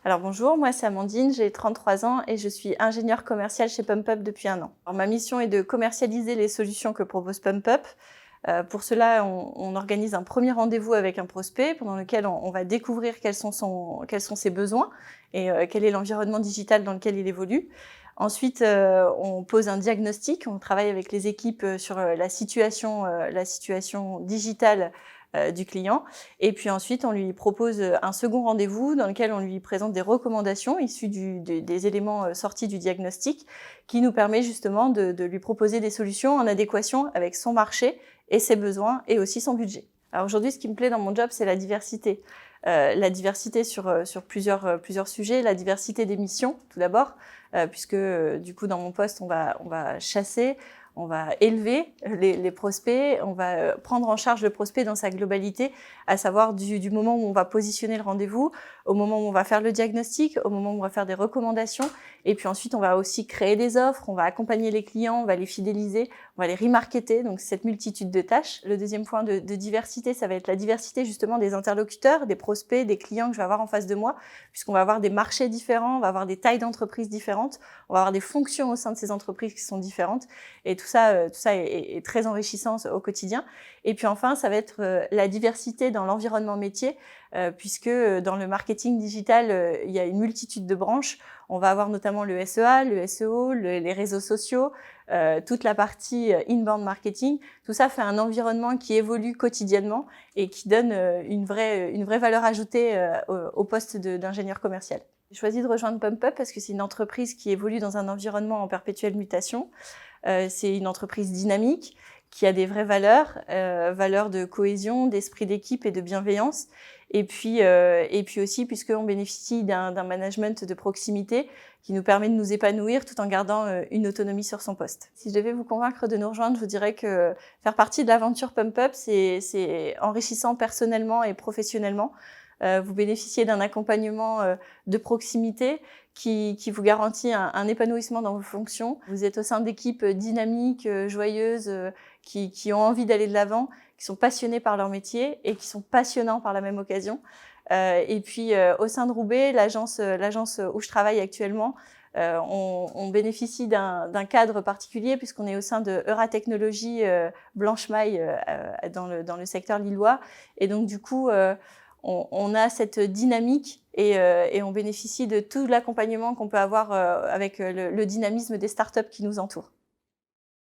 Alors bonjour, moi c'est Amandine, j'ai 33 ans et je suis ingénieure commerciale chez PumpUp depuis un an. Alors, ma mission est de commercialiser les solutions que propose PumpUp. Pour cela, on organise un premier rendez-vous avec un prospect pendant lequel on va découvrir quels sont ses besoins et quel est l'environnement digital dans lequel il évolue. Ensuite, on pose un diagnostic, on travaille avec les équipes sur la situation digitale du client. Et puis ensuite, on lui propose un second rendez-vous dans lequel on lui présente des recommandations issues des éléments sortis du diagnostic qui nous permet justement de lui proposer des solutions en adéquation avec son marché et ses besoins et aussi son budget. Alors aujourd'hui, ce qui me plaît dans mon job, c'est la diversité. La diversité sur plusieurs sujets, la diversité des missions tout d'abord, puisque du coup dans mon poste, on va chasser, on va élever les prospects, on va prendre en charge le prospect dans sa globalité, à savoir du moment où on va positionner le rendez-vous, au moment où on va faire le diagnostic, au moment où on va faire des recommandations, et puis ensuite on va aussi créer des offres, on va accompagner les clients, on va les fidéliser, on va les remarketer, donc cette multitude de tâches. Le deuxième point de diversité, ça va être la diversité justement des interlocuteurs, des prospects, des clients que je vais avoir en face de moi, puisqu'on va avoir des marchés différents, on va avoir des tailles d'entreprises différentes, on va avoir des fonctions au sein de ces entreprises qui sont différentes, et tout ça est très enrichissant au quotidien. Et puis enfin, ça va être la diversité dans l'environnement métier, puisque dans le marketing digital, il y a une multitude de branches. On va avoir notamment le SEA, le SEO, les réseaux sociaux, toute la partie inbound marketing. Tout ça fait un environnement qui évolue quotidiennement et qui donne une vraie valeur ajoutée au poste d'ingénieur commercial. J'ai choisi de rejoindre PumpUp parce que c'est une entreprise qui évolue dans un environnement en perpétuelle mutation. C'est une entreprise dynamique qui a des vraies valeurs, valeurs de cohésion, d'esprit d'équipe et de bienveillance. Et puis aussi, puisqu'on bénéficie d'un management de proximité qui nous permet de nous épanouir tout en gardant une autonomie sur son poste. Si je devais vous convaincre de nous rejoindre, je vous dirais que faire partie de l'aventure PumpUp, c'est enrichissant personnellement et professionnellement. Vous bénéficiez d'un accompagnement de proximité qui vous garantit un épanouissement dans vos fonctions. Vous êtes au sein d'équipes dynamiques, joyeuses, qui ont envie d'aller de l'avant, qui sont passionnés par leur métier et qui sont passionnants par la même occasion. Et puis au sein de Roubaix, l'agence où je travaille actuellement, on bénéficie d'un cadre particulier puisqu'on est au sein de Euratechnologies Blanche-Maille dans le secteur lillois. Et donc du coup, on a cette dynamique et on bénéficie de tout l'accompagnement qu'on peut avoir avec le dynamisme des startups qui nous entourent.